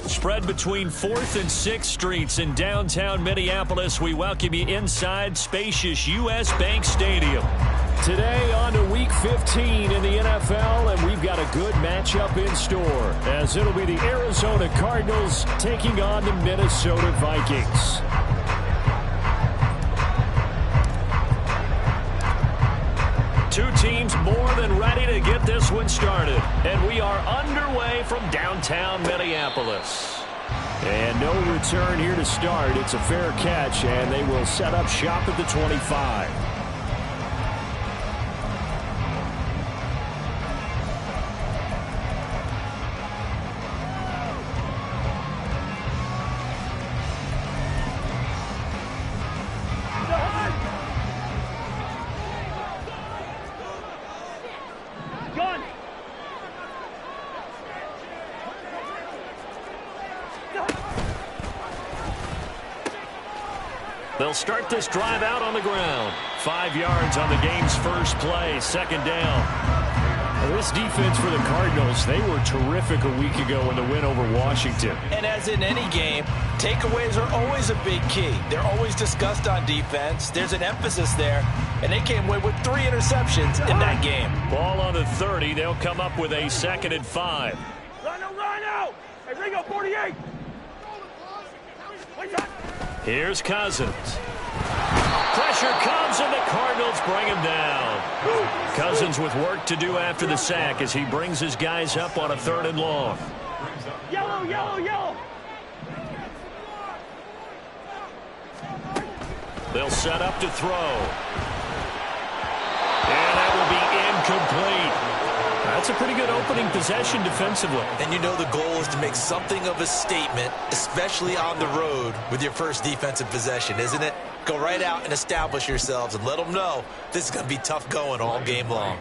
Spread between 4th and 6th Streets in downtown Minneapolis. We welcome you inside spacious U.S. Bank Stadium. Today on to Week 15 in the NFL, and we've got a good matchup in store, as it'll be the Arizona Cardinals taking on the Minnesota Vikings. Two teams more than ready to get this one started. And we are underway from downtown Minneapolis. And no return here to start. It's a fair catch, and they will set up shop at the 25. They'll start this drive out on the ground. 5 yards on the game's first play, second down. Well, this defense for the Cardinals, they were terrific a week ago in the win over Washington. And as in any game, takeaways are always a big key. They're always discussed on defense. There's an emphasis there, and they came away with 3 interceptions in that game. Ball on the 30. They'll come up with a 2nd and 5. Rhino! Hey, Ringo, 48! Here's Cousins. Pressure comes, and the Cardinals bring him down. Cousins with work to do after the sack as he brings his guys up on a 3rd and long. Yellow! They'll set up to throw. And that will be incomplete. That's a pretty good opening possession defensively. And you know the goal is to make something of a statement, especially on the road with your first defensive possession, isn't it? Go right out and establish yourselves and let them know this is going to be tough going all game long.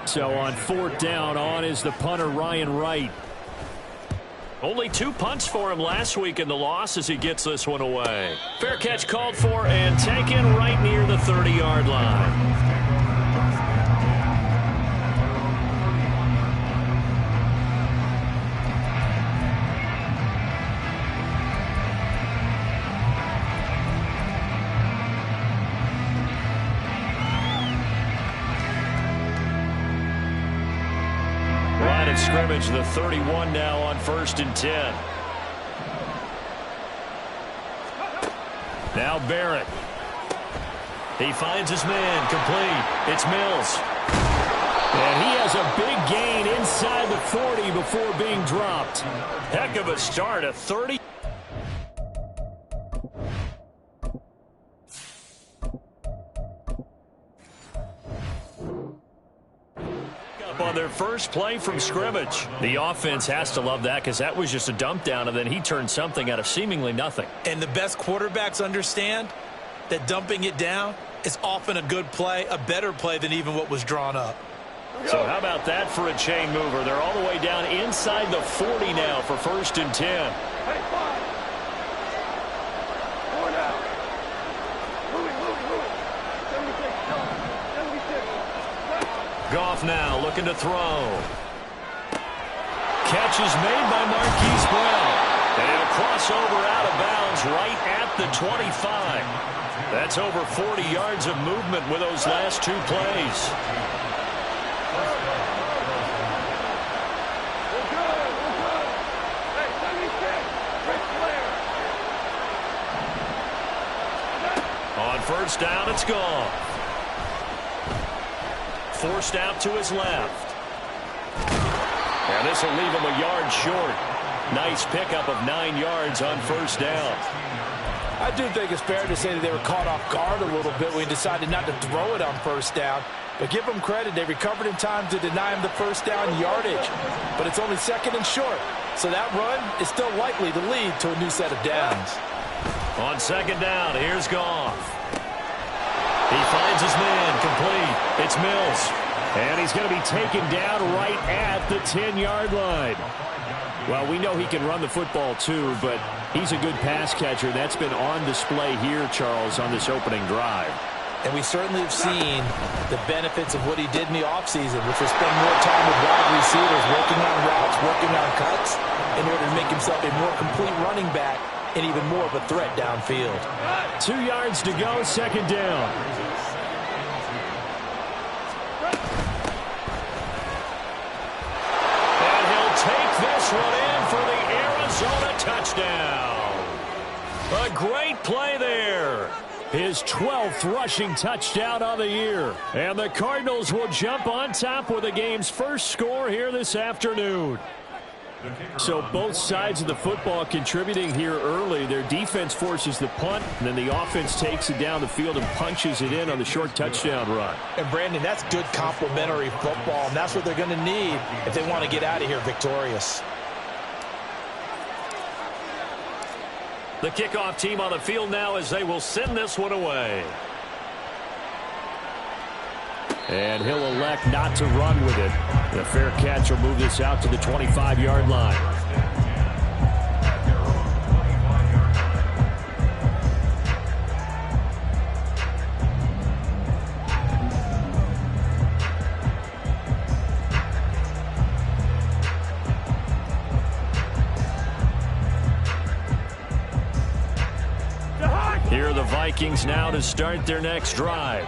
So on 4th down, on is the punter Ryan Wright. Only 2 punts for him last week in the loss as he gets this one away. Fair catch called for and taken right near the 30-yard line. Scrimmage, the 31 now on 1st and 10. Now Barrett. He finds his man, complete. It's Mills. And he has a big gain inside the 40 before being dropped. Heck of a start, a 30. On their first play from scrimmage. The offense has to love that because that was just a dump down, and then he turned something out of seemingly nothing. And the best quarterbacks understand that dumping it down is often a good play, a better play than even what was drawn up. So how about that for a chain mover? They're all the way down inside the 40 now for 1st and 10. Goff now looking to throw. Catch is made by Marquise Brown. And he'll cross over out of bounds right at the 25. That's over 40 yards of movement with those last 2 plays. On 1st down, it's gone. Forced out to his left. And this will leave him a yard short. Nice pickup of 9 yards on 1st down. I do think it's fair to say that they were caught off guard a little bit when he decided not to throw it on 1st down. But give them credit, they recovered in time to deny him the 1st down yardage. But it's only 2nd and short. So that run is still likely to lead to a new set of downs. On 2nd down, here's Goff. He finds his man, complete. It's Mills. And he's going to be taken down right at the 10-yard line. Well, we know he can run the football too, but he's a good pass catcher. That's been on display here, Charles, on this opening drive. And we certainly have seen the benefits of what he did in the offseason, which was spend more time with wide receivers, working on routes, working on cuts. in order to make himself a more complete running back and even more of a threat downfield. 2 yards to go, second down. And he'll take this one in for the Arizona touchdown. A great play there. His 12th rushing touchdown of the year. And the Cardinals will jump on top with the game's first score here this afternoon. So both sides of the football contributing here early. Their defense forces the punt, and then the offense takes it down the field and punches it in on the short touchdown run. And, Brandon, that's good complementary football, and that's what they're going to need if they want to get out of here victorious. The kickoff team on the field now as they will send this one away. And he'll elect not to run with it. The fair catch will move this out to the 25-yard line. Here are the Vikings now to start their next drive.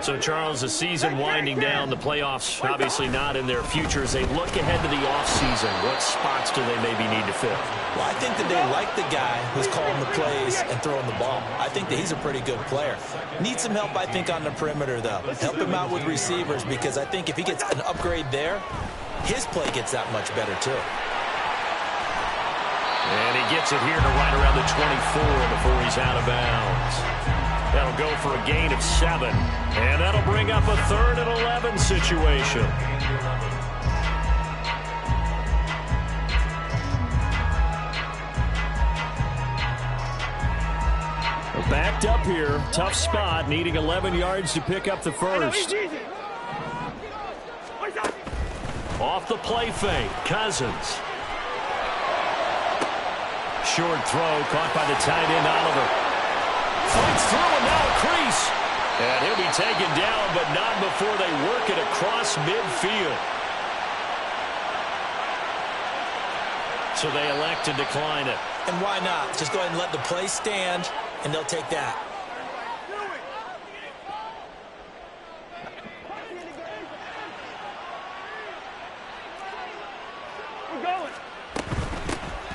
So, Charles, the season winding down, the playoffs obviously not in their future. As they look ahead to the offseason, what spots do they maybe need to fill? Well, I think that they like the guy who's calling the plays and throwing the ball. I think that he's a pretty good player. Needs some help, I think, on the perimeter, though. Help him out with receivers, because I think if he gets an upgrade there, his play gets that much better, too. And he gets it here to right around the 24 before he's out of bounds. That'll go for a gain of 7. And that'll bring up a 3rd and 11 situation. They're backed up here. Tough spot, needing 11 yards to pick up the first. Off the play fake, Cousins. Short throw, caught by the tight end, Oliver. Fights through and now a crease. And he'll be taken down, but not before they work it across midfield. So they elect to decline it. And why not? Just go ahead and let the play stand, and they'll take that.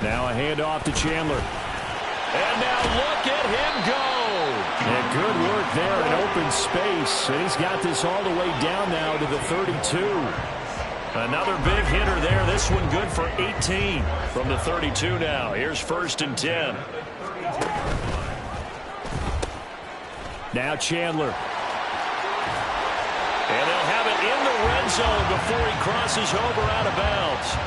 Now a handoff to Chandler. And now look at him go. And good work there in open space. And he's got this all the way down now to the 32. Another big hitter there. This one good for 18 from the 32 now. Here's 1st and 10. Now Chandler. And they'll have it in the red zone before he crosses over out of bounds.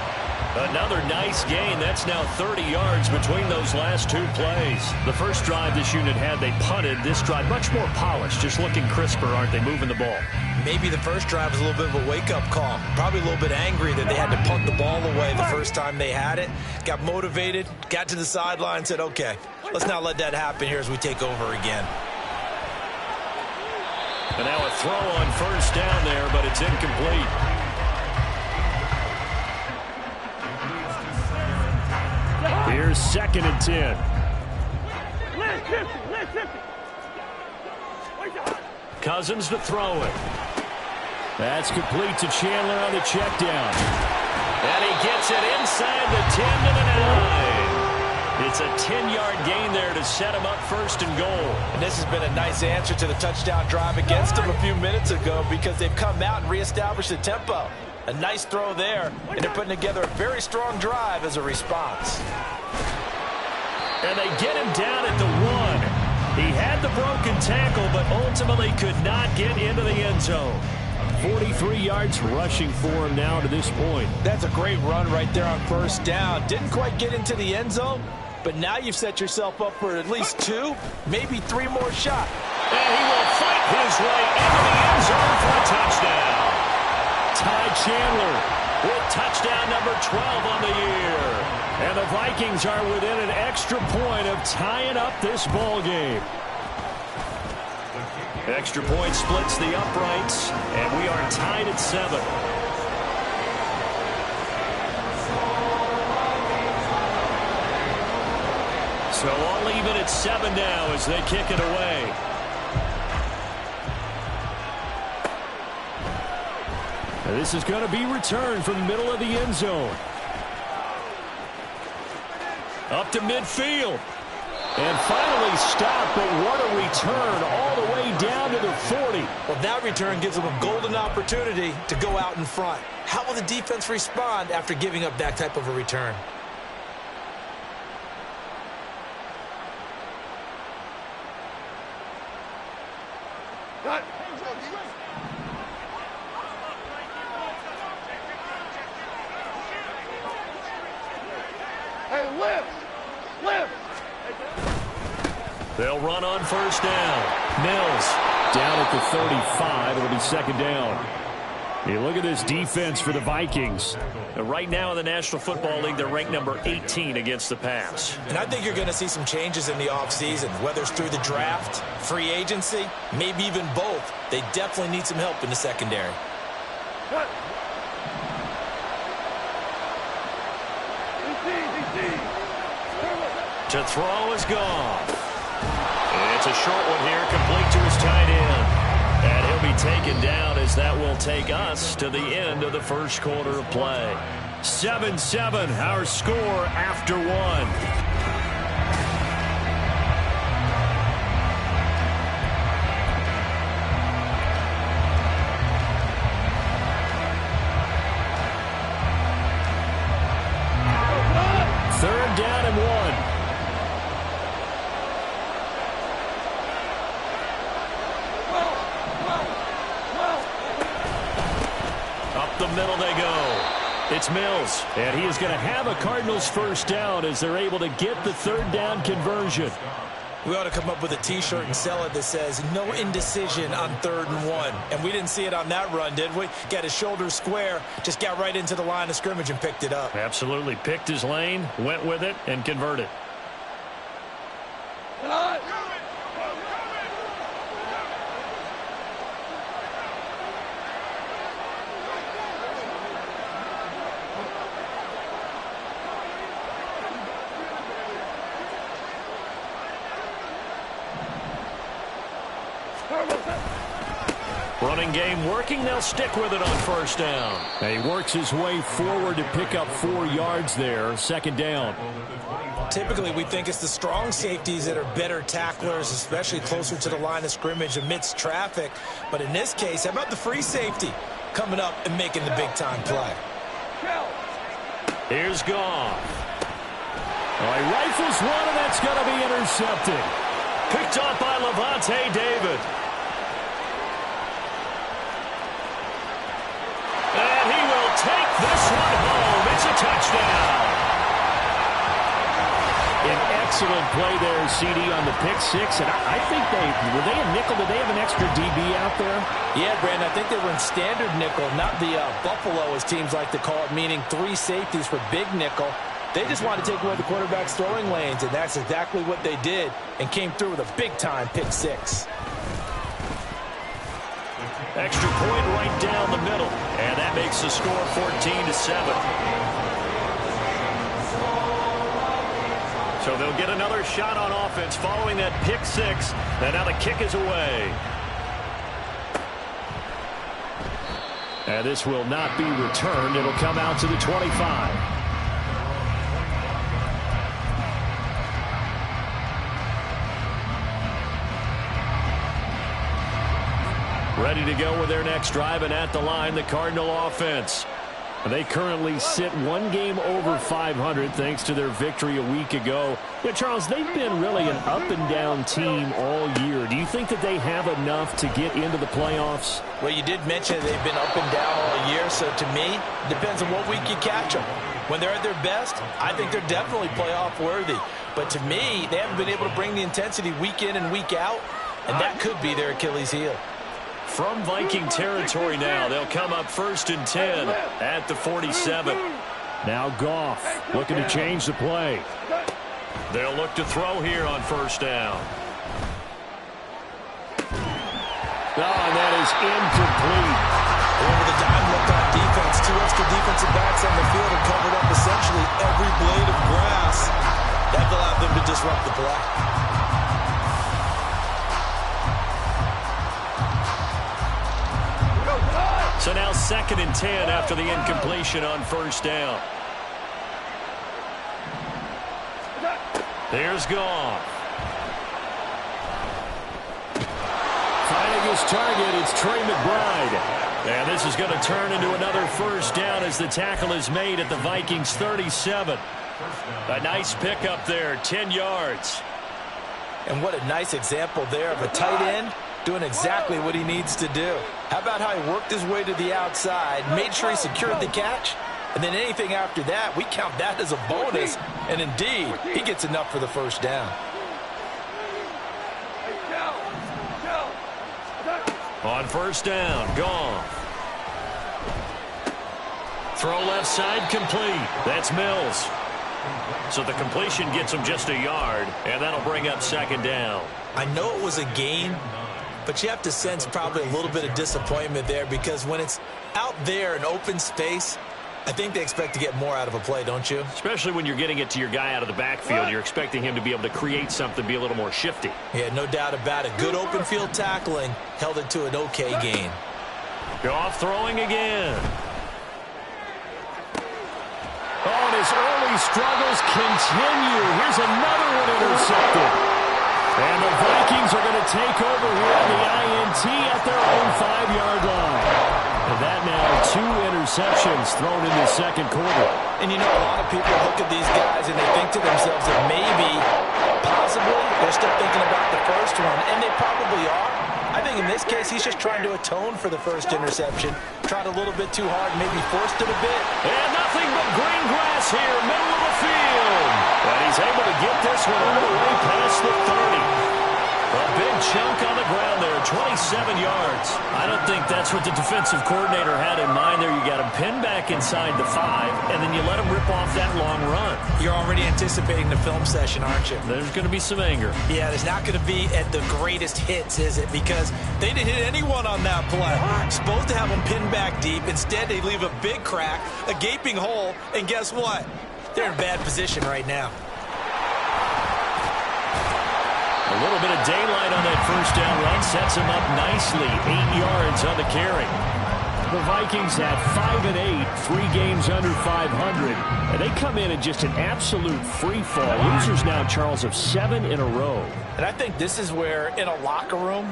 Another nice gain. That's now 30 yards between those last 2 plays. The first drive this unit had, they punted. This drive, much more polished, just looking crisper, aren't they, moving the ball? Maybe the first drive was a little bit of a wake-up call. Probably a little bit angry that they had to punt the ball away the first time they had it. Got motivated, got to the sideline, said, okay, let's not let that happen here as we take over again. And now a throw on 1st down there, but it's incomplete. Here's 2nd and 10. Cousins to throw it. That's complete to Chandler on the check down. And he gets it inside the 10 to the 9. It's a 10-yard gain there to set him up 1st and goal. And this has been a nice answer to the touchdown drive against them a few minutes ago, because they've come out and reestablished the tempo. A nice throw there, and they're putting together a very strong drive as a response. And they get him down at the 1. He had the broken tackle, but ultimately could not get into the end zone. 43 yards rushing for him now to this point. That's a great run right there on 1st down. Didn't quite get into the end zone, but now you've set yourself up for at least 2, maybe 3 more shots. And he will fight his way into the end zone for a touchdown. Ty Chandler with touchdown number 12 on the year. And the Vikings are within an extra point of tying up this ball game. Extra point splits the uprights, and we are tied at 7. So all even at 7 now as they kick it away. And this is going to be returned from the middle of the end zone. Up to midfield. And finally stopped, but what a return all the way down to the 40. Well, that return gives them a golden opportunity to go out in front. How will the defense respond after giving up that type of a return? Hey, lift! Lift! They'll run on first down. Mills down at the 35. It'll be second down. Hey, look at this defense for the Vikings. Right now in the National Football League, they're ranked number 18 against the pass. And I think you're going to see some changes in the offseason, whether it's through the draft, free agency, maybe even both. They definitely need some help in the secondary. To throw is gone. It's a short one here, complete to his tight end. And he'll be taken down as that will take us to the end of the first quarter of play. 7-7, our score after one. Third down and 1. The middle they go. It's Mills, and he is going to have a Cardinals first down as they're able to get the third down conversion. We ought to come up with a T-shirt and sell it that says no indecision on 3rd and 1. And we didn't see it on that run, did we? Got his shoulders square, just got right into the line of scrimmage and picked it up. Absolutely. Picked his lane, went with it, and converted. Running game working. They'll stick with it on first down. And he works his way forward to pick up 4 yards there. Second down. Typically, we think it's the strong safeties that are better tacklers, especially closer to the line of scrimmage amidst traffic. But in this case, how about the free safety coming up and making the big-time play? Here's Goff. Oh, he rifles one, and that's going to be intercepted. Picked up by Levante David. And he will take this one home. It's a touchdown. An excellent play there, CD, on the pick six. And I think were they in nickel? Did they have an extra DB out there? Yeah, Brandon, I think they were in standard nickel, not the Buffalo, as teams like to call it, meaning 3 safeties for big nickel. They just wanted to take away the quarterback's throwing lanes, and that's exactly what they did, and came through with a big-time pick six. Extra point right down the middle, and that makes the score 14-7. So they'll get another shot on offense following that pick six, and now the kick is away. And this will not be returned. It'll come out to the 25. Ready to go with their next drive, and at the line, the Cardinal offense. They currently sit 1 game over 500 thanks to their victory a week ago. Yeah, Charles, they've been really an up-and-down team all year. Do you think that they have enough to get into the playoffs? Well, you did mention they've been up and down all year, so to me, it depends on what week you catch them. When they're at their best, I think they're definitely playoff worthy. But to me, they haven't been able to bring the intensity week in and week out, and that could be their Achilles heel. From Viking territory now, they'll come up 1st and 10 at the 47. Now Goff looking to change the play. They'll look to throw here on first down. Oh, and that is incomplete. Over the dime look on defense. 2 extra defensive backs on the field and covered up essentially every blade of grass. That allowed them to disrupt the play. So now 2nd and 10 after the incompletion on first down. There's Goff. Finding his target, it's Trey McBride. And this is going to turn into another first down as the tackle is made at the Vikings 37. A nice pickup there, 10 yards. And what a nice example there of a tight end doing exactly what he needs to do. How about how he worked his way to the outside, made sure he secured the catch, and then anything after that, we count that as a bonus. And indeed, he gets enough for the first down. On first down, Goff. Throw left side, complete. That's Mills. So the completion gets him just a yard, and that'll bring up 2nd down. I know it was a gain, but you have to sense probably a little bit of disappointment there, because when it's out there in open space, I think they expect to get more out of a play, don't you? Especially when you're getting it to your guy out of the backfield. You're expecting him to be able to create something, be a little more shifty. Yeah, no doubt about it. Good open field tackling held it to an okay gain. Goff throwing again. Oh, and his early struggles continue. Here's another one intercepted. And the Vikings are going to take over here on the INT at their own 5-yard line. And that now 2 interceptions thrown in the second quarter. And you know, a lot of people look at these guys and they think to themselves that maybe, possibly, they're still thinking about the first one, and they probably are. I think in this case, he's just trying to atone for the first interception. Tried a little bit too hard, maybe forced it a bit. And nothing but green grass here, middle of the field. And he's able to get this one all the way past the 30. A big chunk on the ground there, 27 yards. I don't think that's what the defensive coordinator had in mind there. You got him pinned back inside the 5, and then you let him rip off that long run. You're already anticipating the film session, aren't you? There's going to be some anger. Yeah, there's not going to be at the greatest hits, is it? Because they didn't hit anyone on that play. Supposed to have them pinned back deep. Instead, they leave a big crack, a gaping hole, and guess what? They're in bad position right now. A little bit of daylight on that first down run sets him up nicely. 8 yards on the carry. The Vikings have 5-8, 3 games under 500. And they come in at just an absolute free fall. Losers now, Charles, of 7 in a row. And I think this is where, in a locker room,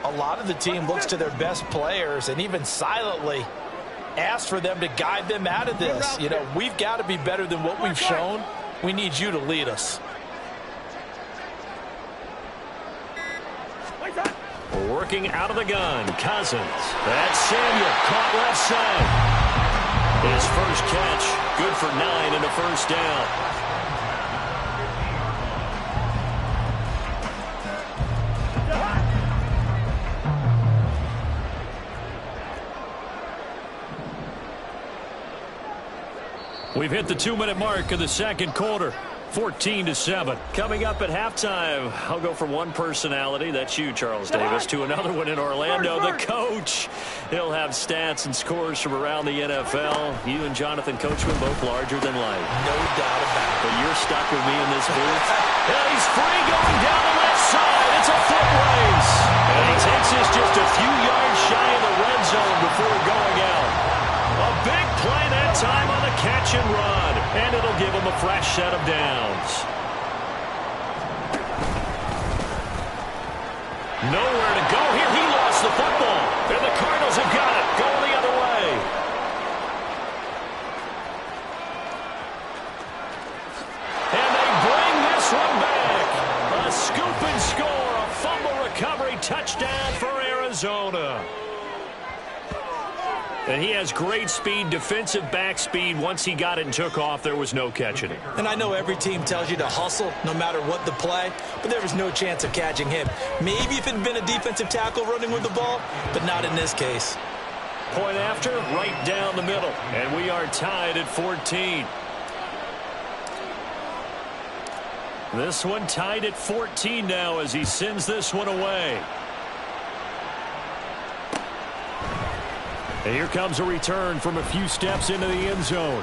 a lot of the team looks to their best players and even silently asks for them to guide them out of this. You know, we've got to be better than what we've shown. We need you to lead us. Working out of the gun, Cousins. That's Samuel, caught left side. His first catch, good for 9 and a first down. We've hit the 2-minute mark of the second quarter. 14-7. Coming up at halftime, I'll go from one personality, that's you, Charles Davis, to another one in Orlando, the coach. He'll have stats and scores from around the NFL. You and Jonathan Coachman both larger than life. No doubt about it. But you're stuck with me in this booth. And he's free going down the left side. It's a foot race. And he takes us just a few yards shy of the red zone before going out. A big play that time on the catch and run. And it'll give him a fresh set of downs. Nowhere to go here. He lost the football. And the Cardinals have got it. Going the other way. And they bring this one back. A scoop and score. A fumble recovery touchdown for Arizona. And he has great speed, defensive back speed. Once he got it and took off, there was no catching it. And I know every team tells you to hustle no matter what the play, but there was no chance of catching him. Maybe if it had been a defensive tackle running with the ball, but not in this case. Point after, right down the middle. And we are tied at 14. This one tied at 14 now as he sends this one away. And here comes a return from a few steps into the end zone.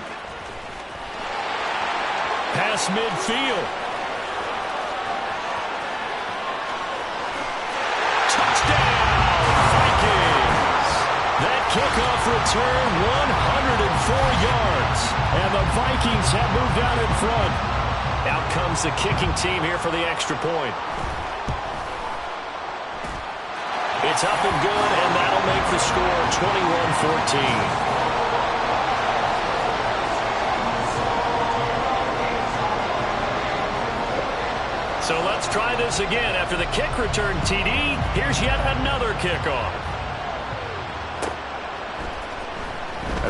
Pass midfield. kickoff return, 104 yards. And the Vikings have moved out in front. Out comes the kicking team here for the extra point. It's up and good, and that'll make the score 21-14. So let's try this again. After the kick return TD, here's yet another kickoff.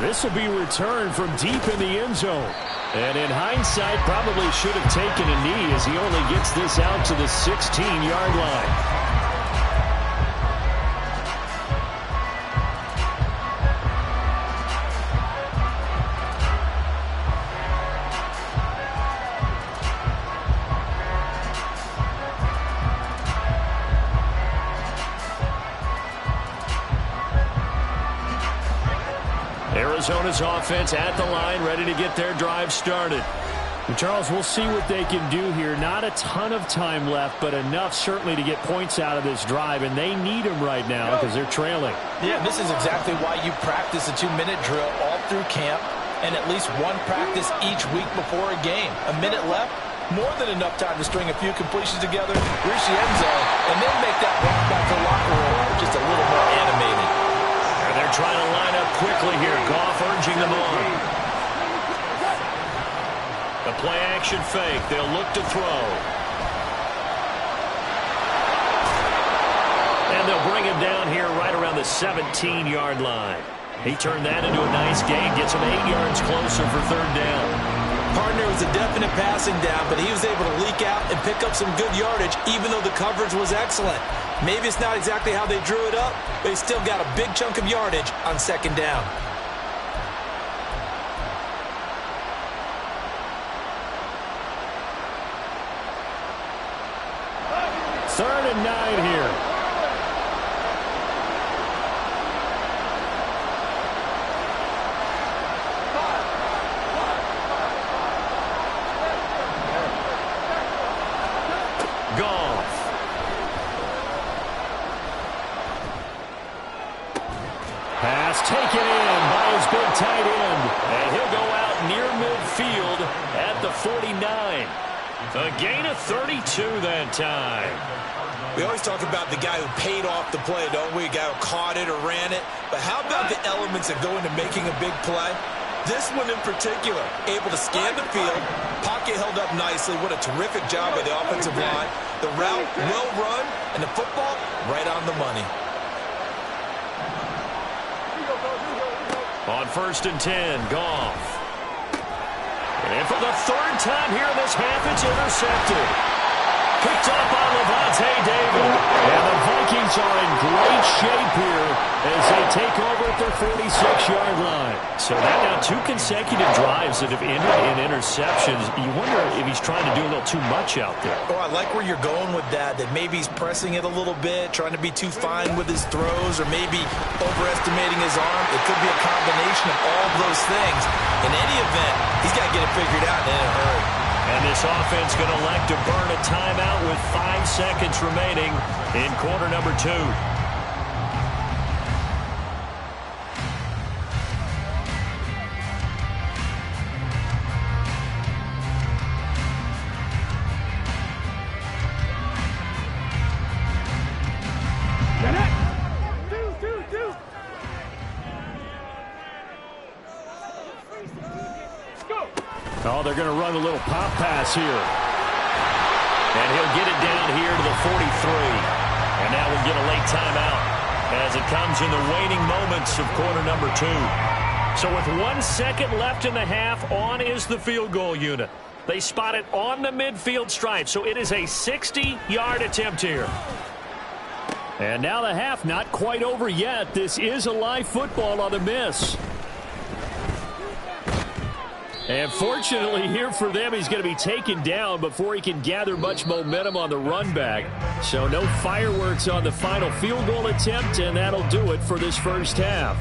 This will be returned from deep in the end zone. And in hindsight, probably should have taken a knee as he only gets this out to the 16-yard line. Arizona's offense at the line, ready to get their drive started. And Charles, we'll see what they can do here. Not a ton of time left, but enough certainly to get points out of this drive, and they need them right now because they're trailing. Yeah, this is exactly why you practice a 2-minute drill all through camp and at least one practice each week before a game. A minute left, more than enough time to string a few completions together, reach the end zone, and then make that walk back to the locker room just a little more animated. And they're trying to line up quickly here. Goff urging them on. The play-action fake. They'll look to throw. And they'll bring him down here right around the 17-yard line. He turned that into a nice gain. Gets him 8 yards closer for third down. Partner was a definite passing down, but he was able to leak out and pick up some good yardage, even though the coverage was excellent. Maybe it's not exactly how they drew it up, but he still got a big chunk of yardage on second down. Third and 9 here. Pass taken in by his big tight end. And he'll go out near midfield at the 49. A gain of 32 that time. We always talk about the guy who paid off the play, don't we? A guy who caught it or ran it. But how about the elements that go into making a big play? This one in particular, able to scan the field, pocket held up nicely. What a terrific job by the offensive line. The route well run, and the football right on the money. On 1st and 10, Goff. And for the third time here in this half, it's intercepted. Picked up by Levante David. And the Vikings are in great shape here as they take over at their 46-yard line. So that now 2 consecutive drives that have ended in interceptions. You wonder if he's trying to do a little too much out there. Oh, I like where you're going with that maybe he's pressing it a little bit, trying to be too fine with his throws, or maybe overestimating his arm. It could be a combination of all of those things. In any event, he's got to get it figured out in a hurry. And this offense going to elect to burn a timeout with 5 seconds remaining in quarter number 2. Oh, they're going to run a little pop pass here. And he'll get it down here to the 43. And now we'll get a late timeout as it comes in the waning moments of quarter number 2. So with 1 second left in the half, on is the field goal unit. They spot it on the midfield stripe, so it is a 60-yard attempt here. And now the half not quite over yet. This is a live football on the miss. And fortunately here for them, he's going to be taken down before he can gather much momentum on the run back. So no fireworks on the final field goal attempt, and that'll do it for this first half.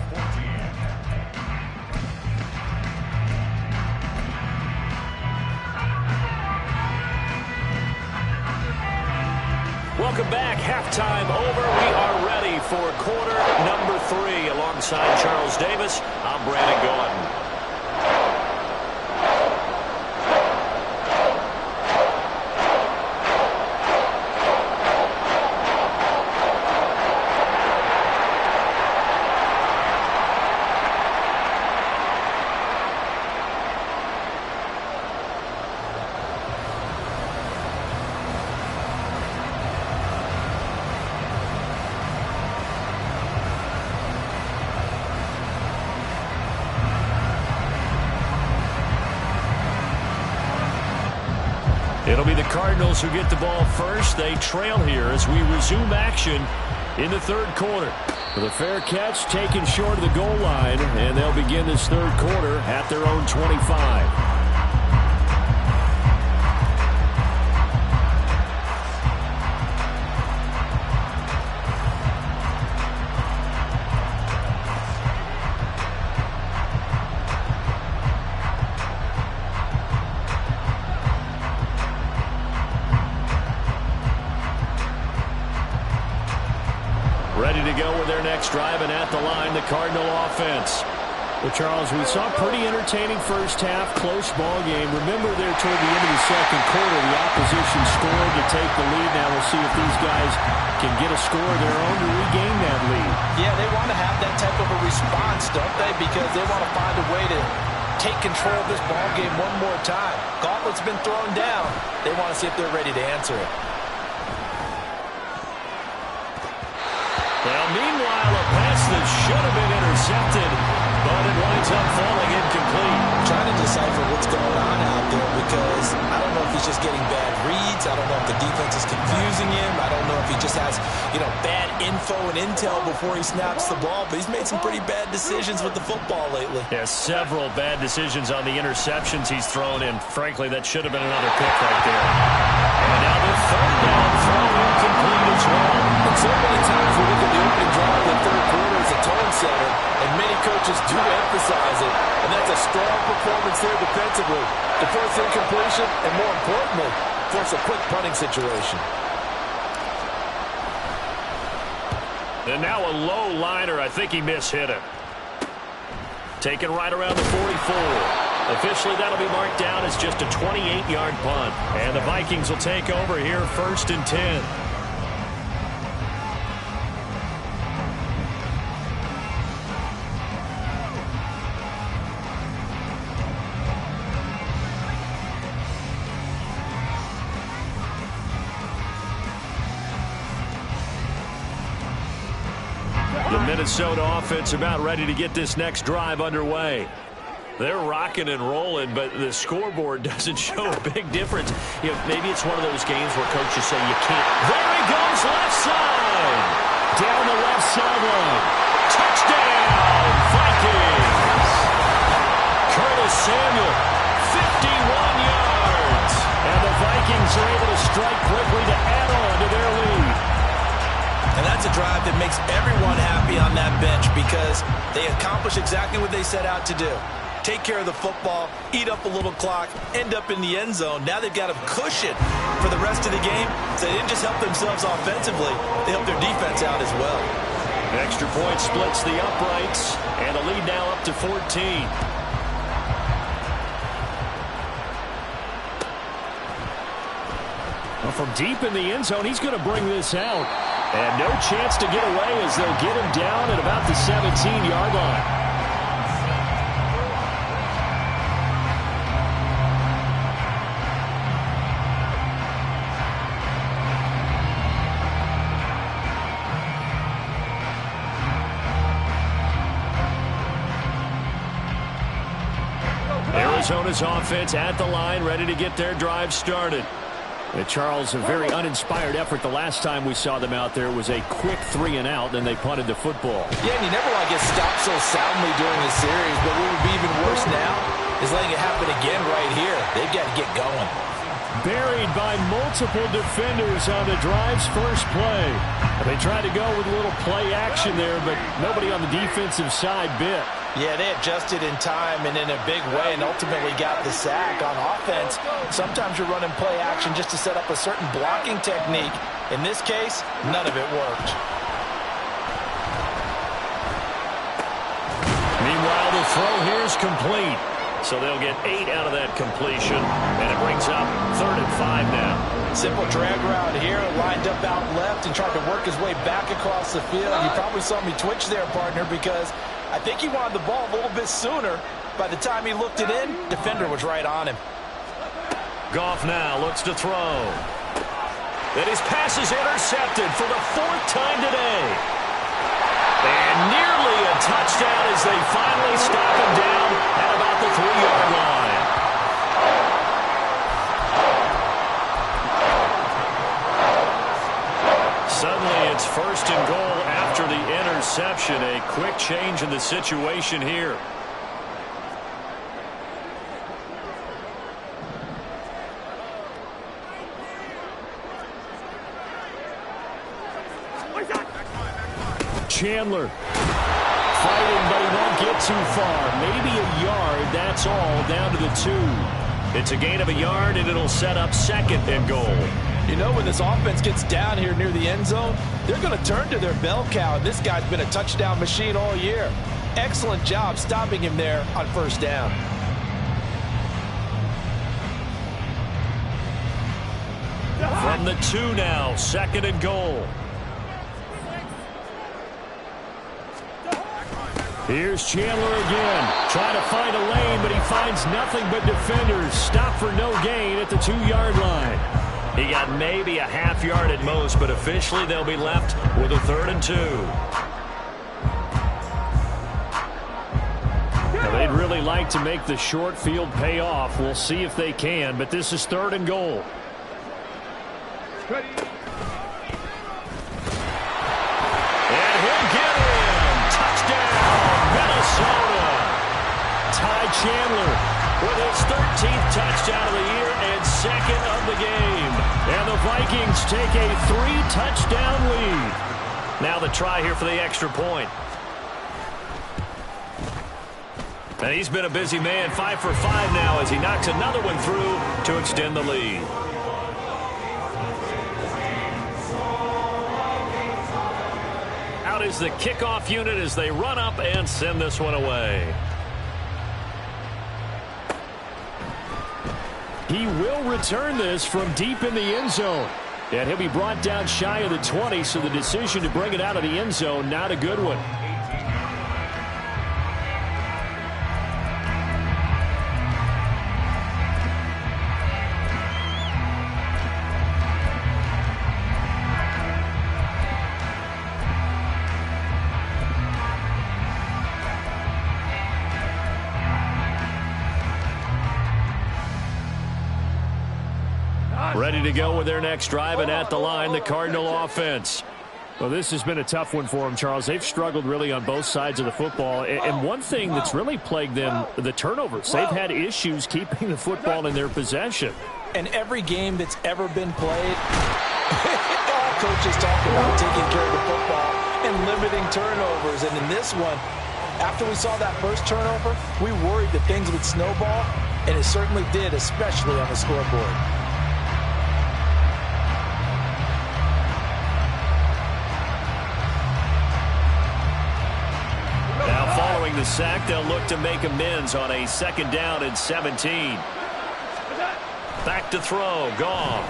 Welcome back. Halftime over. We are ready for quarter number 3 along alongside Charles Davis, I'm Brandon Gaudin. It'll be the Cardinals who get the ball first. They trail here as we resume action in the third quarter. With a fair catch taken short of the goal line, and they'll begin this third quarter at their own 25. Ready to go with their next drive, and at the line, the Cardinal offense. Well, Charles, we saw a pretty entertaining first half, close ball game. Remember there toward the end of the second quarter, the opposition scored to take the lead. Now we'll see if these guys can get a score of their own to regain that lead. Yeah, they want to have that type of a response, don't they? Because they want to find a way to take control of this ball game one more time. Gauntlet's been thrown down. They want to see if they're ready to answer it. Well, meanwhile, a pass that should have been intercepted, but it winds up falling incomplete. I'm trying to decipher what's going on out there because I don't know if he's just getting bad reads. I don't know if the defense is confusing him. I don't know if he just has, bad info and intel before he snaps the ball. But he's made some pretty bad decisions with the football lately. Yeah, several bad decisions on the interceptions he's thrown in. Frankly, that should have been another pick right there. And now the third down throw incomplete as well. And so many times we look at the opening drive of the third quarter as a tone setter, and many coaches do emphasize it, and that's a strong performance there defensively to force incompletion and, more importantly, force a quick punting situation. And now a low liner. I think he mishit it. Taken right around the 44. Officially, that'll be marked down as just a 28-yard punt. And the Vikings will take over here, 1st and 10. The Minnesota offense about ready to get this next drive underway. They're rocking and rolling, but the scoreboard doesn't show a big difference. Maybe it's one of those games where coaches say you can't. There he goes, left side. Down the left sideline. Touchdown, Vikings. Curtis Samuel, 51 yards. And the Vikings are able to strike quickly to add on to their lead. And that's a drive that makes everyone happy on that bench because they accomplish exactly what they set out to do. Take care of the football, eat up a little clock, end up in the end zone. Now they've got a cushion for the rest of the game. So they didn't just help themselves offensively, they helped their defense out as well. Extra point splits the uprights, and a lead now up to 14. Well, from deep in the end zone, he's going to bring this out. And no chance to get away as they'll get him down at about the 17-yard line. Arizona's offense at the line, ready to get their drive started. Charles, a very uninspired effort the last time we saw them out there. It was a quick 3-and-out, then they punted the football. Yeah, and you never want to get stopped so soundly during the series, but what would be even worse now is letting it happen again right here. They've got to get going. Buried by multiple defenders on the drive's first play. They tried to go with a little play action there, but nobody on the defensive side bit. Yeah, they adjusted in time and in a big way and ultimately got the sack on offense. Sometimes you're running play action just to set up a certain blocking technique. In this case, none of it worked. The throw here's complete. So they'll get 8 out of that completion, and it brings up 3rd and 5 now. Simple drag route here, lined up out left and tried to work his way back across the field. You probably saw me twitch there, partner, because I think he wanted the ball a little bit sooner. By the time he looked it in, defender was right on him. Goff now looks to throw. And his pass is intercepted for the 4th time today. And nearly a touchdown as they finally stop him down at about the 3-yard line. Suddenly it's 1st and goal after the interception. A quick change in the situation here. Chandler fighting, but he won't get too far. Maybe a yard, that's all, down to the 2. It's a gain of a yard, and it'll set up 2nd and goal. You know, when this offense gets down here near the end zone, they're going to turn to their bell cow. This guy's been a touchdown machine all year. Excellent job stopping him there on 1st down. From the 2 now, 2nd and goal. Here's Chandler again, trying to find a lane, but he finds nothing but defenders. Stop for no gain at the 2-yard line. He got maybe a half yard at most, but officially they'll be left with a 3rd and 2. Now, they'd really like to make the short field pay off. We'll see if they can, but this is 3rd and goal. Ready. And he'll get him. Touchdown, Minnesota. Ty Chandler with his 13th touchdown of the year and 2nd of the game. And the Vikings take a 3-touchdown lead. Now the try here for the extra point. And he's been a busy man, 5 for 5 now as he knocks another one through to extend the lead. Out is the kickoff unit as they run up and send this one away. He will return this from deep in the end zone. And he'll be brought down shy of the 20, so the decision to bring it out of the end zone, not a good one. Ready to go with their next drive, and at the line, the Cardinal offense. Well, this has been a tough one for them, Charles. They've struggled really on both sides of the football. And one thing that's really plagued them, the turnovers. They've had issues keeping the football in their possession. And every game that's ever been played, all coaches talk about taking care of the football and limiting turnovers. And in this one, after we saw that first turnover, we worried that things would snowball, and it certainly did, especially on the scoreboard. Following the sack, they'll look to make amends on a 2nd down and 17. Back to throw, Goff.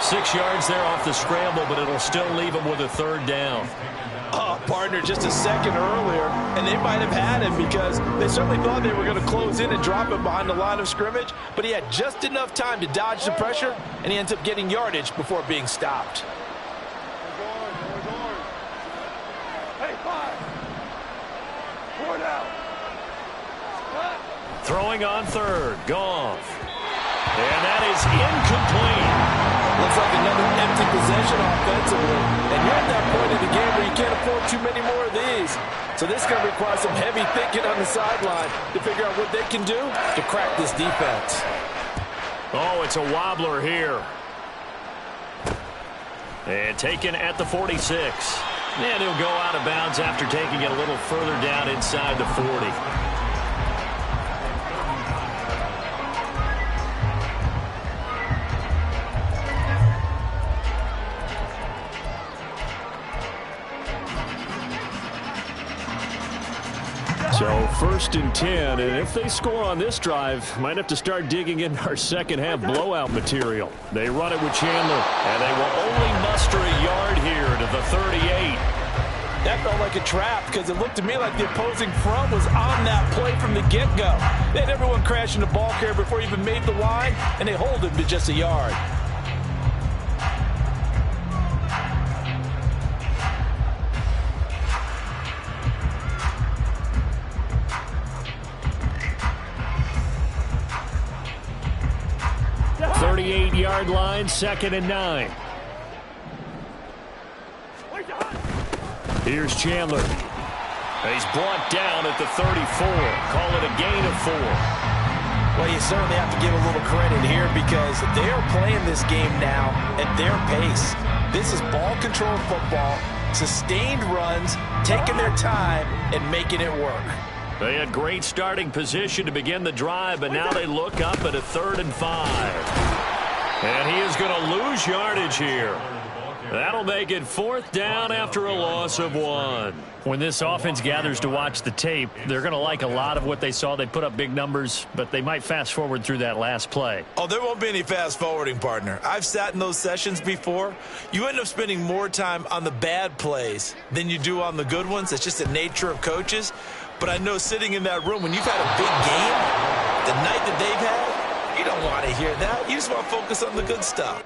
6 yards there off the scramble, but it'll still leave him with a 3rd down. Oh, partner, just a second earlier, and they might have had him because they certainly thought they were going to close in and drop him behind the line of scrimmage, but he had just enough time to dodge the pressure, and he ends up getting yardage before being stopped. Throwing on 3rd, Goff. And that is incomplete. Looks like another empty possession offensively. And you're at that point in the game where you can't afford too many more of these. So this is going to require some heavy thinking on the sideline to figure out what they can do to crack this defense. Oh, it's a wobbler here. And taken at the 46. And he'll go out of bounds after taking it a little further down inside the 40. So 1st and 10, and if they score on this drive, might have to start digging in our second half blowout material. They run it with Chandler, and they will only muster a yard here to the 38. That felt like a trap because it looked to me like the opposing front was on that play from the get-go. They had everyone crashing the ball carrier before he even made the line, and they hold him to just a yard. Yard line, 2nd and 9. Here's Chandler. He's brought down at the 34. Call it a gain of 4. Well, you certainly have to give a little credit here because they are playing this game now at their pace. This is ball control football, sustained runs, taking their time and making it work. They had great starting position to begin the drive, but now they look up at a 3rd and 5. And he is going to lose yardage here. That'll make it 4th down after a loss of 1. When this offense gathers to watch the tape, they're going to like a lot of what they saw. They put up big numbers, but they might fast forward through that last play. Oh, there won't be any fast forwarding, partner. I've sat in those sessions before. You end up spending more time on the bad plays than you do on the good ones. It's just the nature of coaches. But I know sitting in that room, when you've had a big game, the night that they've had, you don't want to hear that. You just want to focus on the good stuff.